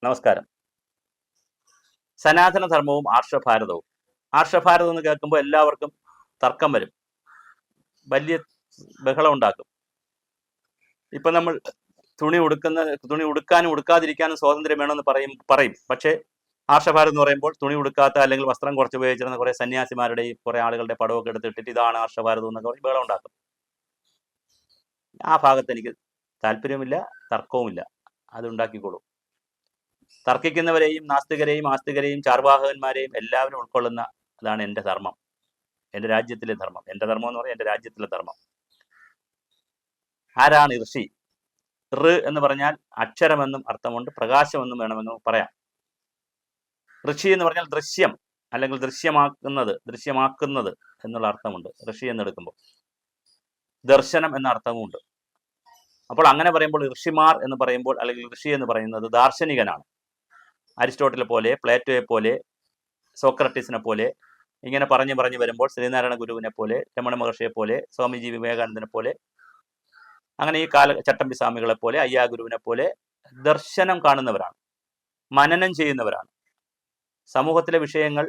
നമസ്കാരം. സനാതന ധർമ്മവും ആർഷഭാരതവും. ആർഷഭാരതം എന്ന് കേൾക്കുമ്പോൾ എല്ലാവർക്കും തർക്കം വരും, വലിയ ബഹളം ഉണ്ടാക്കും. ഇപ്പൊ നമ്മൾ തുണി ഉടുക്കാനും ഉടുക്കാതിരിക്കാനും സ്വാതന്ത്ര്യം വേണമെന്ന് പറയും. പക്ഷേ ആർഷഭാരതം എന്ന് പറയുമ്പോൾ തുണി ഉടുക്കാത്ത അല്ലെങ്കിൽ വസ്ത്രം കുറച്ച് ഉപയോഗിച്ചിരുന്ന കുറെ സന്യാസിമാരുടെയും കുറെ ആളുകളുടെ പടമൊക്കെ എടുത്തിട്ടിട്ട് ഇതാണ് ആർഷഭാരതം എന്നൊക്കെ പറയും, ബഹളം ഉണ്ടാക്കും. ആ ഭാഗത്ത് എനിക്ക് താല്പര്യമില്ല, തർക്കവുമില്ല. അത് ഉണ്ടാക്കിക്കോളൂ. തർക്കിക്കുന്നവരെയും നാസ്തികരെയും ആസ്തികരെയും ചാർവാഹകന്മാരെയും എല്ലാവരും ഉൾക്കൊള്ളുന്ന അതാണ് എൻ്റെ ധർമ്മം, എൻ്റെ രാജ്യത്തിലെ ധർമ്മം. എൻ്റെ ധർമ്മം എന്ന് പറഞ്ഞാൽ എൻ്റെ രാജ്യത്തിലെ ധർമ്മം. ആരാണ് ഋഷി? ഋ എന്ന് പറഞ്ഞാൽ അക്ഷരമെന്നും അർത്ഥമുണ്ട്, പ്രകാശമെന്നും വേണമെന്നും പറയാം. ഋഷി എന്ന് പറഞ്ഞാൽ ദൃശ്യം അല്ലെങ്കിൽ ദൃശ്യമാക്കുന്നത് എന്നുള്ള അർത്ഥമുണ്ട് ഋഷി എന്നെടുക്കുമ്പോൾ. ദർശനം എന്ന അർത്ഥവുമുണ്ട്. അപ്പോൾ അങ്ങനെ പറയുമ്പോൾ ഋഷിമാർ എന്ന് പറയുമ്പോൾ അല്ലെങ്കിൽ ഋഷി എന്ന് പറയുന്നത് ദാർശനികനാണ്. അരിസ്റ്റോട്ടിലെ പോലെ, പ്ലേറ്റോയെ പോലെ, സോക്രട്ടീസിനെ പോലെ ഇങ്ങനെ പറഞ്ഞു വരുമ്പോൾ ശ്രീനാരായണ ഗുരുവിനെ പോലെ, രമണ മഹർഷിയെ പോലെ, സ്വാമിജി വിവേകാനന്ദനെ പോലെ, അങ്ങനെ ഈ ചട്ടമ്പി സ്വാമികളെ പോലെ, അയ്യാ ഗുരുവിനെ പോലെ ദർശനം കാണുന്നവരാണ്, മനനം ചെയ്യുന്നവരാണ്. സമൂഹത്തിലെ വിഷയങ്ങൾ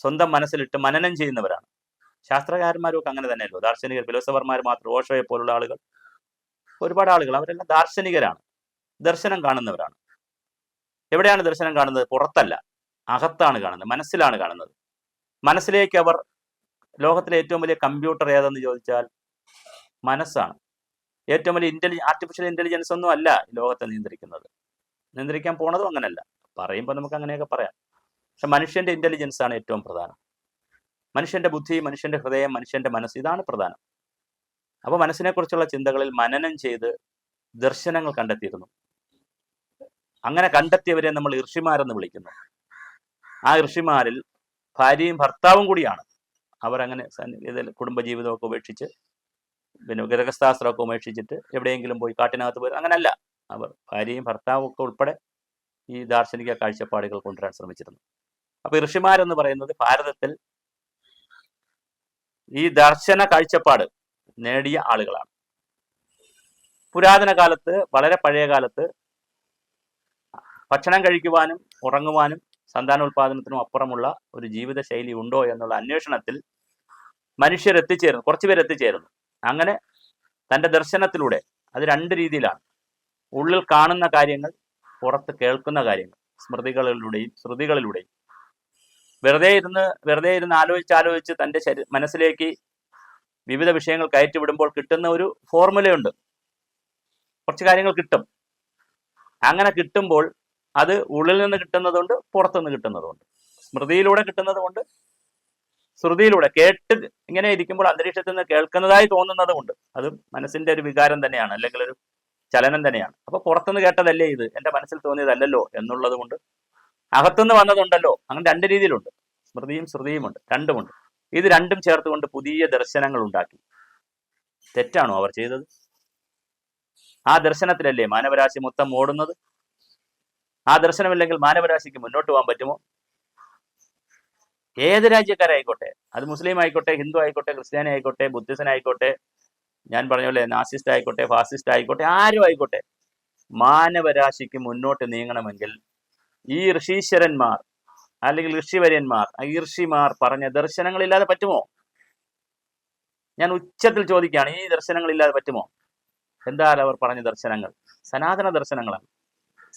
സ്വന്തം മനസ്സിലിട്ട് മനനം ചെയ്യുന്നവരാണ്. ശാസ്ത്രകാരന്മാരും ഒക്കെ അങ്ങനെ തന്നെയല്ലോ, ദാർശനികർ, ഫിലോസഫർമാർ മാത്രം, ഓഷോയെ പോലുള്ള ആളുകൾ, ഒരുപാട് ആളുകൾ, അവരെല്ലാം ദാർശനികരാണ്, ദർശനം കാണുന്നവരാണ്. എവിടെയാണ് ദർശനം കാണുന്നത്? പുറത്തല്ല, അകത്താണ് കാണുന്നത്, മനസ്സിലാണ് കാണുന്നത്. മനസ്സിലേക്ക് അവർ, ലോകത്തിലെ ഏറ്റവും വലിയ കമ്പ്യൂട്ടർ ഏതെന്ന് ചോദിച്ചാൽ മനസ്സാണ്. ഏറ്റവും വലിയ ആർട്ടിഫിഷ്യൽ ഇന്റലിജൻസ് ഒന്നും അല്ല ലോകത്തെ നിയന്ത്രിക്കാൻ പോണതും അങ്ങനല്ല. പറയുമ്പോൾ നമുക്ക് അങ്ങനെയൊക്കെ പറയാം. പക്ഷെ മനുഷ്യന്റെ ഇന്റലിജൻസ് ആണ് ഏറ്റവും പ്രധാനം. മനുഷ്യന്റെ ബുദ്ധി, മനുഷ്യന്റെ ഹൃദയം, മനുഷ്യന്റെ മനസ്സ്, ഇതാണ് പ്രധാനം. അപ്പോൾ മനസ്സിനെ കുറിച്ചുള്ള ചിന്തകളിൽ മനനം ചെയ്ത് ദർശനങ്ങൾ കണ്ടെത്തിയിരുന്നു. അങ്ങനെ കണ്ടെത്തിയവരെ നമ്മൾ ഋഷിമാരെന്ന് വിളിക്കുന്നു. ആ ഋഷിമാരിൽ ഭാര്യയും ഭർത്താവും കൂടിയാണ്. അവരങ്ങനെ കുടുംബജീവിതമൊക്കെ ഉപേക്ഷിച്ച്, പിന്നെ ഗൃഹസ്ഥാശ്രമൊക്കെ ഉപേക്ഷിച്ചിട്ട് എവിടെയെങ്കിലും പോയി കാട്ടിനകത്ത് പോയി, അങ്ങനല്ല. അവർ ഭാര്യയും ഭർത്താവും ഒക്കെ ഉൾപ്പെടെ ഈ ദാർശനിക കാഴ്ചപ്പാടുകൾ കൊണ്ടുവരാൻ ശ്രമിച്ചിരുന്നു. അപ്പൊ ഋഷിമാരെന്ന് പറയുന്നത് ഭാരതത്തിൽ ഈ ദർശന കാഴ്ചപ്പാട് നേടിയ ആളുകളാണ്. പുരാതന കാലത്ത്, വളരെ പഴയ കാലത്ത് ഭക്ഷണം കഴിക്കുവാനും ഉറങ്ങുവാനും സന്താനോൽപാദനത്തിനും അപ്പുറമുള്ള ഒരു ജീവിത ശൈലി ഉണ്ടോ എന്നുള്ള അന്വേഷണത്തിൽ മനുഷ്യരെത്തിച്ചേരുന്നു, കുറച്ചുപേർ എത്തിച്ചേരുന്നു. അങ്ങനെ തൻ്റെ ദർശനത്തിലൂടെ, അത് രണ്ട് രീതിയിലാണ്. ഉള്ളിൽ കാണുന്ന കാര്യങ്ങൾ, പുറത്ത് കേൾക്കുന്ന കാര്യങ്ങൾ, സ്മൃതികളിലൂടെയും ശ്രുതികളിലൂടെയും. വെറുതെ ഇരുന്ന് ആലോചിച്ച് തൻ്റെ മനസ്സിലേക്ക് വിവിധ വിഷയങ്ങൾ കയറ്റിവിടുമ്പോൾ കിട്ടുന്ന ഒരു ഫോർമുലയുണ്ട്. കുറച്ച് കാര്യങ്ങൾ കിട്ടും. അങ്ങനെ കിട്ടുമ്പോൾ അത് ഉള്ളിൽ നിന്ന് കിട്ടുന്നതുകൊണ്ട് പുറത്തുനിന്ന് കിട്ടുന്നതുകൊണ്ട്, സ്മൃതിയിലൂടെ കിട്ടുന്നതുകൊണ്ട്, ശ്രുതിയിലൂടെ കേട്ട് ഇങ്ങനെ ഇരിക്കുമ്പോൾ അന്തരീക്ഷത്തിൽ നിന്ന് കേൾക്കുന്നതായി തോന്നുന്നതുകൊണ്ട്, അത് മനസ്സിന്റെ ഒരു വികാരം തന്നെയാണ്, അല്ലെങ്കിൽ ഒരു ചലനം തന്നെയാണ്. അപ്പൊ പുറത്തുനിന്ന് കേട്ടതല്ലേ ഇത്, എൻ്റെ മനസ്സിൽ തോന്നിയതല്ലല്ലോ എന്നുള്ളത് കൊണ്ട്, അകത്തുനിന്ന് വന്നതുണ്ടല്ലോ, അങ്ങനെ രണ്ട് രീതിയിലുണ്ട്. സ്മൃതിയും ശ്രുതിയുമുണ്ട്, രണ്ടുമുണ്ട്. ഇത് രണ്ടും ചേർത്തുകൊണ്ട് പുതിയ ദർശനങ്ങൾ ഉണ്ടാക്കി. തെറ്റാണോ അവർ ചെയ്തത്? ആ ദർശനത്തിലല്ലേ മാനവരാശി മൊത്തം ഓടുന്നത്? ആ ദർശനമില്ലെങ്കിൽ മാനവരാശിക്ക് മുന്നോട്ട് പോകാൻ പറ്റുമോ? ഏത് രാജ്യക്കാരായിക്കോട്ടെ, അത് മുസ്ലിം ആയിക്കോട്ടെ, ഹിന്ദു ആയിക്കോട്ടെ, ക്രിസ്ത്യാനി ആയിക്കോട്ടെ, ബുദ്ധിസനായിക്കോട്ടെ, ഞാൻ പറഞ്ഞ പോലെ നാസിസ്റ്റ് ആയിക്കോട്ടെ, ഫാസിസ്റ്റ് ആയിക്കോട്ടെ, ആരും ആയിക്കോട്ടെ, മാനവരാശിക്ക് മുന്നോട്ട് നീങ്ങണമെങ്കിൽ ഈ ഋഷീശ്വരന്മാർ അല്ലെങ്കിൽ ഋഷിവര്യന്മാർ, ഋഷിമാർ പറഞ്ഞ ദർശനങ്ങളില്ലാതെ പറ്റുമോ? ഞാൻ ഉച്ചത്തിൽ ചോദിക്കുകയാണ്, ഈ ദർശനങ്ങളില്ലാതെ പറ്റുമോ? എന്താ അവർ പറഞ്ഞ ദർശനങ്ങൾ? സനാതന ദർശനങ്ങളാണ്.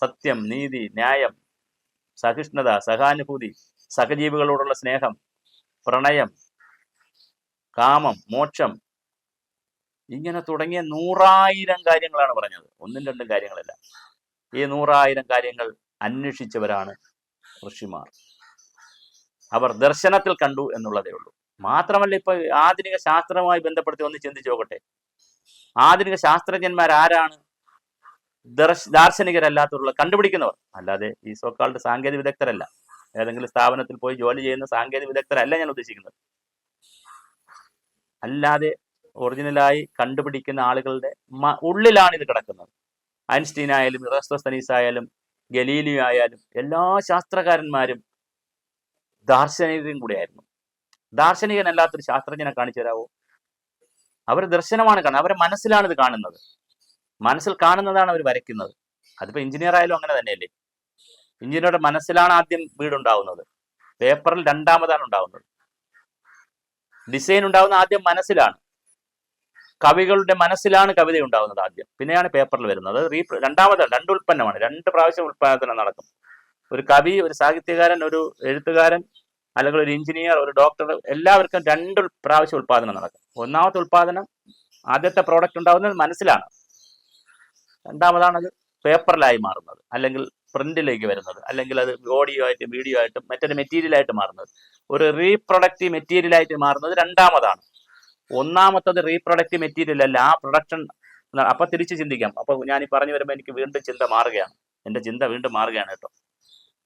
സത്യം, നീതി, ന്യായം, സഹിഷ്ണുത, സഹാനുഭൂതി, സഹജീവികളോടുള്ള സ്നേഹം, പ്രണയം, കാമം, മോക്ഷം, ഇങ്ങനെ തുടങ്ങിയ 100,000 കാര്യങ്ങളാണ് പറഞ്ഞത്. ഒന്നും രണ്ടും കാര്യങ്ങളല്ല. ഈ 100,000 കാര്യങ്ങൾ അന്വേഷിച്ചവരാണ് ഋഷിമാർ. അവർ ദർശനത്തിൽ കണ്ടു എന്നുള്ളതേ ഉള്ളൂ. മാത്രമല്ല, ഇപ്പൊ ആധുനിക ശാസ്ത്രവുമായി ബന്ധപ്പെടുത്തി ഒന്ന് ചിന്തിച്ചു നോക്കട്ടെ. ആധുനിക ശാസ്ത്രജ്ഞന്മാർ ആരാണ്? ദാർശനികരല്ലാത്തുള്ള കണ്ടുപിടിക്കുന്നവർ, അല്ലാതെ ഈ സോക്കാൾഡ് സാങ്കേതിക വിദഗ്ധരല്ല. ഏതെങ്കിലും സ്ഥാപനത്തിൽ പോയി ജോലി ചെയ്യുന്ന സാങ്കേതിക വിദഗ്ധരല്ല ഞാൻ ഉദ്ദേശിക്കുന്നത്. അല്ലാതെ ഒറിജിനലായി കണ്ടുപിടിക്കുന്ന ആളുകളുടെ ഉള്ളിലാണ് ഇത് കിടക്കുന്നത്. ഐൻസ്റ്റീൻ ആയാലും, ഇറാസ്തോസ്തനീസ് ആയാലും, ഗലീലിയോ ആയാലും, എല്ലാ ശാസ്ത്രകാരന്മാരും ദാർശനികരും കൂടെയായിരുന്നു. ദാർശനികനല്ലാത്തൊരു ശാസ്ത്രജ്ഞനെ കാണിച്ചു തരാവോ? അവർ ദർശനമാണ് കാണുന്നത്, അവരുടെ മനസ്സിലാണ് ഇത് കാണുന്നത്. മനസ്സിൽ കാണുന്നതാണ് അവർ വരയ്ക്കുന്നത്. അതിപ്പോ എഞ്ചിനീയർ ആയാലും അങ്ങനെ തന്നെയല്ലേ. എഞ്ചിനീയറുടെ മനസ്സിലാണ് ആദ്യം വീടുണ്ടാവുന്നത്, പേപ്പറിൽ രണ്ടാമതാണ് ഉണ്ടാവുന്നത്. ഡിസൈൻ ഉണ്ടാവുന്ന ആദ്യം മനസ്സിലാണ്, കവികളുടെ മനസ്സിലാണ് കവിത ഉണ്ടാവുന്നത് ആദ്യം, പിന്നെയാണ് പേപ്പറിൽ വരുന്നത്. രണ്ടാമതാണ്, രണ്ട് ഉൽപ്പന്നമാണ്, 2 പ്രാവശ്യം ഉൽപ്പാദനം നടക്കും. ഒരു കവി, ഒരു സാഹിത്യകാരൻ, ഒരു എഴുത്തുകാരൻ, അല്ലെങ്കിൽ ഒരു എഞ്ചിനീയർ, ഒരു ഡോക്ടർ, എല്ലാവർക്കും 2 പ്രാവശ്യം ഉൽപ്പാദനം നടക്കും. ഒന്നാമത്തെ ഉൽപ്പാദനം, ആദ്യത്തെ പ്രോഡക്റ്റ് ഉണ്ടാവുന്നത് മനസ്സിലാണ്. രണ്ടാമതാണ് അത് പേപ്പറിലായി മാറുന്നത്, അല്ലെങ്കിൽ പ്രിന്റിലേക്ക് വരുന്നത്, അല്ലെങ്കിൽ അത് ഓഡിയോ ആയിട്ടും വീഡിയോ ആയിട്ടും മറ്റൊരു മെറ്റീരിയലായിട്ട് മാറുന്നത്. ഒരു റീപ്രൊഡക്റ്റീവ് മെറ്റീരിയലായിട്ട് മാറുന്നത് രണ്ടാമതാണ്. ഒന്നാമത്തത് റീപ്രൊഡക്റ്റീവ് മെറ്റീരിയൽ അല്ല, ആ പ്രൊഡക്ഷൻ. അപ്പൊ തിരിച്ച് ചിന്തിക്കാം. അപ്പൊ ഞാൻ ഈ പറഞ്ഞു വരുമ്പോൾ എനിക്ക് വീണ്ടും ചിന്ത മാറുകയാണ്, എന്റെ ചിന്ത വീണ്ടും മാറുകയാണ് കേട്ടോ.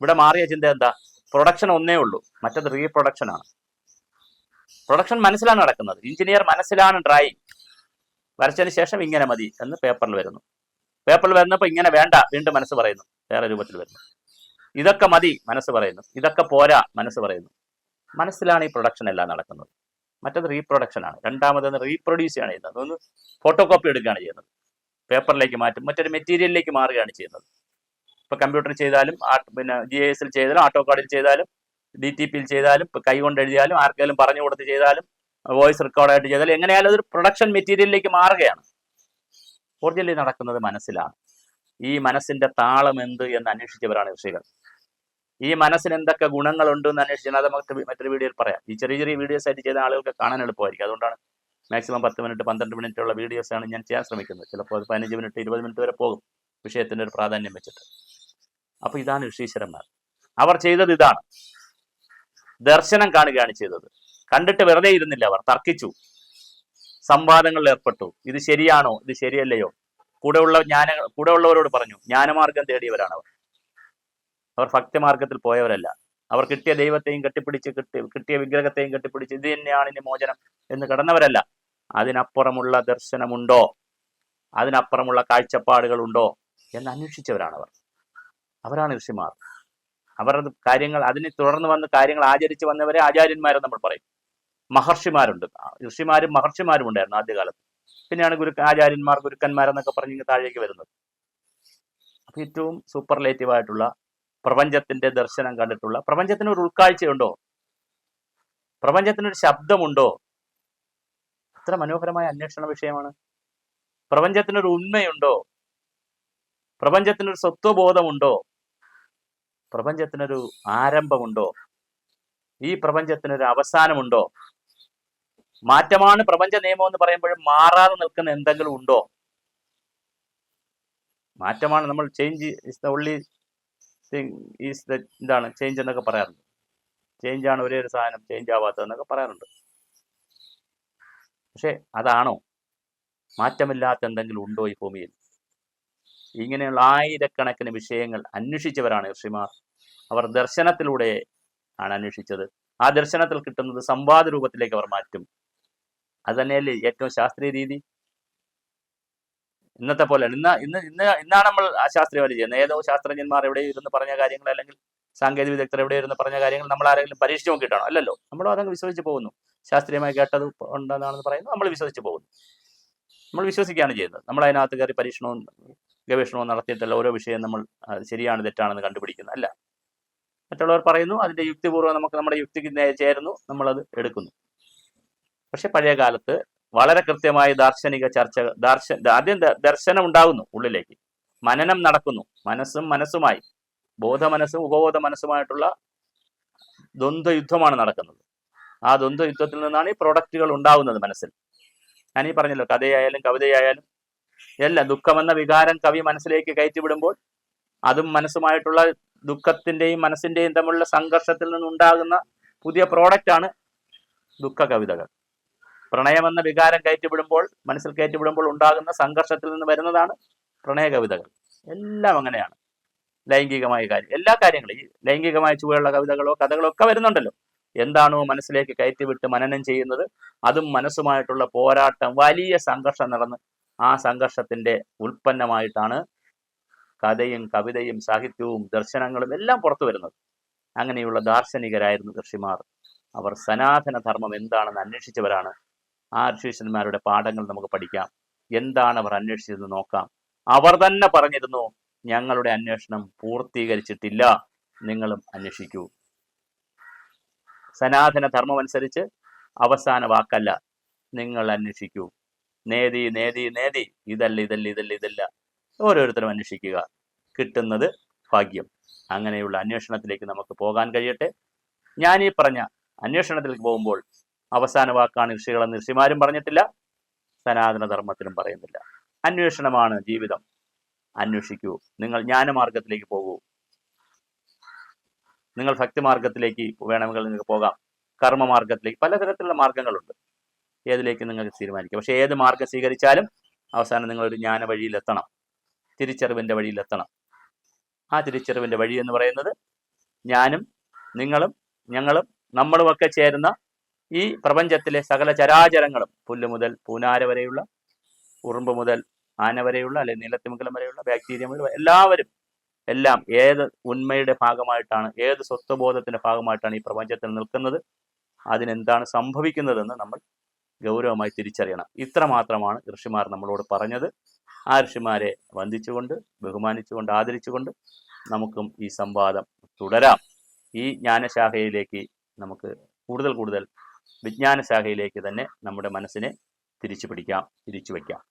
ഇവിടെ മാറിയ ചിന്ത എന്താ? പ്രൊഡക്ഷൻ ഒന്നേ ഉള്ളൂ, മറ്റത് റീപ്രൊഡക്ഷൻ ആണ്. പ്രൊഡക്ഷൻ മനസ്സിലാണ് നടക്കുന്നത്. എഞ്ചിനീയർ മനസ്സിലാണ് ഡ്രായിങ് വരച്ചതിന് ശേഷം ഇങ്ങനെ മതി എന്ന് പേപ്പറിൽ വരുന്നു. പേപ്പറിൽ വരുന്നപ്പോൾ ഇങ്ങനെ വേണ്ട, വീണ്ടും മനസ്സ് പറയുന്നു, വേറെ രൂപത്തിൽ വരുന്നു. ഇതൊക്കെ മതി, മനസ്സ് പറയുന്നു. ഇതൊക്കെ പോരാ, മനസ്സ് പറയുന്നു. മനസ്സിലാണ് ഈ പ്രൊഡക്ഷൻ എല്ലാം നടക്കുന്നത്. മറ്റത് റീപ്രൊഡക്ഷൻ ആണ്. രണ്ടാമതെന്ന് റീപ്രൊഡ്യൂസ് ആണ് ചെയ്യുന്നത്. ഒന്ന് ഫോട്ടോ കോപ്പി എടുക്കുകയാണ് ചെയ്യുന്നത്, പേപ്പറിലേക്ക് മാറ്റും, മറ്റൊരു മെറ്റീരിയലിലേക്ക് മാറുകയാണ് ചെയ്യുന്നത്. ഇപ്പൊ കമ്പ്യൂട്ടറിൽ ചെയ്താലും, പിന്നെ GIS-ൽ ചെയ്താലും, AutoCAD-ൽ ചെയ്താലും, DTP-ൽ ചെയ്താലും, ഇപ്പൊ കൈ കൊണ്ട് എഴുതിയാലും, ആർക്കെങ്കിലും പറഞ്ഞു കൊടുത്ത് ചെയ്താലും, വോയിസ് റെക്കോർഡായിട്ട് ചെയ്താലും, എങ്ങനെയായാലും അതൊരു പ്രൊഡക്ഷൻ മെറ്റീരിയലിലേക്ക് മാറുകയാണ്. ഒറിജിനലി നടക്കുന്നത് മനസ്സിലാണ്. ഈ മനസ്സിന്റെ താളം എന്ത് എന്ന് അന്വേഷിച്ചവരാണ് ഋഷികൾ. ഈ മനസ്സിന് എന്തൊക്കെ ഗുണങ്ങളുണ്ട് എന്ന് അന്വേഷിച്ചാൽ അത് മറ്റൊരു വീഡിയോയിൽ പറയാം. ഈ ചെറിയ ചെറിയ വീഡിയോസ് ആയിട്ട് ചെയ്ത ആളുകൾക്ക് കാണാൻ എളുപ്പമായിരിക്കും. അതുകൊണ്ടാണ് മാക്സിമം 10 മിനിറ്റ് 12 മിനിറ്റുള്ള വീഡിയോസാണ് ഞാൻ ചെയ്യാൻ ശ്രമിക്കുന്നത്. ചിലപ്പോൾ 15 മിനിറ്റ് 20 മിനിറ്റ് വരെ പോകും, വിഷയത്തിന്റെ ഒരു പ്രാധാന്യം വെച്ചിട്ട്. അപ്പൊ ഇതാണ് ഋഷീശ്വരന്മാർ. അവർ ചെയ്തത് ഇതാണ്, ദർശനം കാണുകയാണ് ചെയ്തത്. കണ്ടിട്ട് വെറുതെ ഇരുന്നില്ല, അവർ തർക്കിച്ചു, സംവാദങ്ങളിൽ ഏർപ്പെട്ടു. ഇത് ശരിയാണോ, ഇത് ശരിയല്ലയോ? കൂടെയുള്ളവരോട് പറഞ്ഞു. ജ്ഞാനമാർഗം തേടിയവരാണ് അവർ. അവർ ഭക്തിമാർഗത്തിൽ പോയവരല്ല. അവർ കിട്ടിയ ദൈവത്തെയും കെട്ടിപ്പിടിച്ച്, കിട്ടിയ വിഗ്രഹത്തെയും കെട്ടിപ്പിടിച്ച് ഇത് തന്നെയാണ് ഇനി മോചനം എന്ന് കടന്നവരല്ല. അതിനപ്പുറമുള്ള ദർശനമുണ്ടോ, അതിനപ്പുറമുള്ള കാഴ്ചപ്പാടുകളുണ്ടോ എന്ന് അന്വേഷിച്ചവരാണവർ. അവരാണ് ഋഷിമാർ. അവരുടെ കാര്യങ്ങൾ, അതിനെ തുടർന്ന് വന്ന് കാര്യങ്ങൾ ആചരിച്ച് വന്നവരെ ആചാര്യന്മാരെന്ന് നമ്മൾ പറയും. മഹർഷിമാരുണ്ട്, ഋഷിമാരും മഹർഷിമാരും ഉണ്ടായിരുന്നു ആദ്യകാലത്ത്. പിന്നെയാണ് ആചാര്യന്മാർ, ഗുരുക്കന്മാരെന്നൊക്കെ പറഞ്ഞ് താഴേക്ക് വരുന്നത്. അപ്പൊ ഏറ്റവും സൂപ്പർലേറ്റീവ് ആയിട്ടുള്ള പ്രപഞ്ചത്തിന്റെ ദർശനം കണ്ടിട്ടുള്ള, പ്രപഞ്ചത്തിനൊരു ഉൾക്കാഴ്ചയുണ്ടോ, പ്രപഞ്ചത്തിനൊരു ശബ്ദമുണ്ടോ? അത്ര മനോഹരമായ അന്വേഷണ വിഷയമാണ്. പ്രപഞ്ചത്തിനൊരു ഉണ്മയുണ്ടോ, പ്രപഞ്ചത്തിനൊരു സ്വത്വബോധമുണ്ടോ, പ്രപഞ്ചത്തിനൊരു ആരംഭമുണ്ടോ, ഈ പ്രപഞ്ചത്തിനൊരു അവസാനമുണ്ടോ? മാറ്റമാണ് പ്രപഞ്ച നിയമം എന്ന് പറയുമ്പോഴും മാറാതെ നിൽക്കുന്ന എന്തെങ്കിലും ഉണ്ടോ? മാറ്റമാണ്, നമ്മൾ change is the only thing is the എന്താണ് ചേഞ്ച് എന്നൊക്കെ പറയാറുണ്ട്. ചേഞ്ചാണ് ഒരേ ഒരു സാധനം ചേഞ്ച് ആവാത്തതെന്നൊക്കെ പറയാറുണ്ട്. പക്ഷെ അതാണോ? മാറ്റമില്ലാത്ത എന്തെങ്കിലും ഉണ്ടോ ഈ ഭൂമിയിൽ? ഇങ്ങനെയുള്ള ആയിരക്കണക്കിന് വിഷയങ്ങൾ അന്വേഷിച്ചവരാണ് ഋഷിമാർ. അവർ ദർശനത്തിലൂടെ ആണ് അന്വേഷിച്ചത്. ആ ദർശനത്തിൽ കിട്ടുന്നത് സംവാദ രൂപത്തിലേക്ക് അവർ മാറ്റും. അത് തന്നെയല്ലേ ഏറ്റവും ശാസ്ത്രീയ രീതി. ഇന്നത്തെ പോലെ ഇന്നാണ് നമ്മൾ ശാസ്ത്രീയമായിട്ട് ചെയ്യുന്നത്. ഏതോ ശാസ്ത്രജ്ഞന്മാർ എവിടെ ഇരുന്ന് പറഞ്ഞ കാര്യങ്ങൾ, അല്ലെങ്കിൽ സാങ്കേതിക വിദഗ്ധർ എവിടെ ഇരുന്ന് പറഞ്ഞ കാര്യങ്ങൾ നമ്മൾ ആരെങ്കിലും പരീക്ഷിച്ച് നോക്കിയിട്ടാണോ? അല്ലല്ലോ. നമ്മൾ അതങ്ങ് വിശ്വസിച്ച് പോകുന്നു. ശാസ്ത്രീയമായി കേട്ടത് ഉണ്ടെന്നാണെന്ന് പറയുന്നു, നമ്മൾ വിശ്വസിച്ച് പോകുന്നു. നമ്മൾ വിശ്വസിക്കുകയാണ് ചെയ്യുന്നത്. നമ്മൾ അതിനകത്ത് കയറി പരീക്ഷണവും ഗവേഷണവും നടത്തിയിട്ടല്ല ഓരോ വിഷയം നമ്മൾ ശരിയാണ് തെറ്റാണെന്ന് കണ്ടുപിടിക്കുന്നത് അല്ല. മറ്റുള്ളവർ പറയുന്നു, അതിന്റെ യുക്തിപൂർവ്വം നമുക്ക് നമ്മുടെ യുക്തിക്ക് ചേരുന്നു, നമ്മളത് എടുക്കുന്നു. പക്ഷെ പഴയ കാലത്ത് വളരെ കൃത്യമായി ദാർശനിക ചർച്ച, ആദ്യം ദർശനം ഉണ്ടാകുന്നു, ഉള്ളിലേക്ക് മനനം നടക്കുന്നു. മനസ്സുമായി, ബോധമനസ്സും ഉപബോധ മനസ്സുമായിട്ടുള്ള ദ്വന്ദ്വ യുദ്ധമാണ് നടക്കുന്നത്. ആ ദ്വന്ദ്വ യുദ്ധത്തിൽ നിന്നാണ് ഈ പ്രൊഡക്റ്റുകൾ ഉണ്ടാകുന്നത് മനസ്സിൽ. ഞാനീ പറഞ്ഞല്ലോ, കഥയായാലും കവിതയായാലും എല്ലാം ദുഃഖമെന്ന വികാരം കവി മനസ്സിലേക്ക് കയറ്റിവിടുമ്പോൾ അതും മനസ്സുമായിട്ടുള്ള ദുഃഖത്തിന്റെയും മനസ്സിന്റെയും തമ്മിലുള്ള സംഘർഷത്തിൽ നിന്നുണ്ടാകുന്ന പുതിയ പ്രോഡക്റ്റാണ് ദുഃഖ കവിതകൾ. പ്രണയമെന്ന വികാരം കയറ്റിവിടുമ്പോൾ, മനസ്സിൽ കയറ്റിവിടുമ്പോൾ ഉണ്ടാകുന്ന സംഘർഷത്തിൽ നിന്ന് വരുന്നതാണ് പ്രണയ കവിതകൾ. എല്ലാം അങ്ങനെയാണ്. ലൈംഗികമായ കാര്യം, എല്ലാ കാര്യങ്ങളും, ഈ ലൈംഗികമായ ചുവയുള്ള കവിതകളോ കഥകളോ ഒക്കെ വരുന്നുണ്ടല്ലോ. എന്താണോ മനസ്സിലേക്ക് കയറ്റിവിട്ട് മനനം ചെയ്യുന്നത്, അതും മനസ്സുമായിട്ടുള്ള പോരാട്ടം, വലിയ സംഘർഷം നടന്ന് ആ സംഘർഷത്തിന്റെ ഉൽപ്പന്നമായിട്ടാണ് കഥയും കവിതയും സാഹിത്യവും ദർശനങ്ങളും എല്ലാം പുറത്തു വരുന്നത്. അങ്ങനെയുള്ള ദാർശനികരായിരുന്നു ഋഷിമാർ. അവർ സനാതന ധർമ്മം എന്താണെന്ന് അന്വേഷിച്ചവരാണ്. ആ ഋഷീശ്വരന്മാരുടെ പാഠങ്ങൾ നമുക്ക് പഠിക്കാം. എന്താണ് അവർ അന്വേഷിച്ചതെന്ന് നോക്കാം. അവർ തന്നെ പറഞ്ഞിരുന്നു, ഞങ്ങളുടെ അന്വേഷണം പൂർത്തീകരിച്ചിട്ടില്ല, നിങ്ങളും അന്വേഷിക്കൂ. സനാതന ധർമ്മമനുസരിച്ച് അവസാന വാക്കല്ല, നിങ്ങൾ അന്വേഷിക്കൂ. നേതി നേതി നേതി, ഇതല്ല ഇതല്ല ഇതല്ല ഇതല്ല, ഓരോരുത്തരും അന്വേഷിക്കുക. കിട്ടുന്നത് ഭാഗ്യം. അങ്ങനെയുള്ള അന്വേഷണത്തിലേക്ക് നമുക്ക് പോകാൻ കഴിയട്ടെ. ഞാൻ ഈ പറഞ്ഞ അന്വേഷണത്തിലേക്ക് പോകുമ്പോൾ അവസാന വാക്കാണ് ഋഷികളെന്ന് ഋഷിമാരും പറഞ്ഞിട്ടില്ല, സനാതന ധർമ്മത്തിലും പറയുന്നില്ല. അന്വേഷണമാണ് ജീവിതം. അന്വേഷിക്കൂ. നിങ്ങൾ ജ്ഞാനമാർഗത്തിലേക്ക് പോകൂ. നിങ്ങൾ ഭക്തിമാർഗത്തിലേക്ക് വേണമെങ്കിൽ നിങ്ങൾക്ക് പോകാം. കർമ്മമാർഗത്തിലേക്ക് പലതരത്തിലുള്ള മാർഗങ്ങളുണ്ട്. ഏതിലേക്ക് നിങ്ങൾക്ക് തീരുമാനിക്കാം. പക്ഷെ ഏത് മാർഗം സ്വീകരിച്ചാലും അവസാനം നിങ്ങളൊരു ജ്ഞാന വഴിയിലെത്തണം, തിരിച്ചറിവിൻ്റെ വഴിയിലെത്തണം. ആ തിരിച്ചറിവിൻ്റെ വഴി എന്ന് പറയുന്നത് ഞാനും നിങ്ങളും ഞങ്ങളും നമ്മളുമൊക്കെ ചേരുന്ന ഈ പ്രപഞ്ചത്തിലെ സകല ചരാചരങ്ങളും, പുല്ല് മുതൽ പൂനാര വരെയുള്ള, ഉറുമ്പ് മുതൽ ആന വരെയുള്ള, അല്ലെങ്കിൽ നീലത്തിമിംഗലം വരെയുള്ള, ബാക്ടീരിയ മുതൽ എല്ലാവരും എല്ലാം ഏത് ഉന്മയുടെ ഭാഗമായിട്ടാണ്, ഏത് സ്വത്വബോധത്തിന്റെ ഭാഗമായിട്ടാണ് ഈ പ്രപഞ്ചത്തിൽ നിൽക്കുന്നത്, അതിനെന്താണ് സംഭവിക്കുന്നതെന്ന് നമ്മൾ ഗൗരവമായി തിരിച്ചറിയണം. ഇത്ര മാത്രമാണ് ഋഷിമാർ നമ്മളോട് പറഞ്ഞത്. ആ ഋഷിമാരെ വന്ദിച്ചുകൊണ്ട്, ബഹുമാനിച്ചുകൊണ്ട്, ആദരിച്ചുകൊണ്ട് നമുക്കും ഈ സംവാദം തുടരാം. ഈ ജ്ഞാനശാഖയിലേക്ക് നമുക്ക് കൂടുതൽ വിജ്ഞാനശാഖയിലേക്ക് തന്നെ നമ്മുടെ മനസ്സിനെ തിരിച്ചു പിടിക്കാം, തിരിച്ചു വയ്ക്കാം.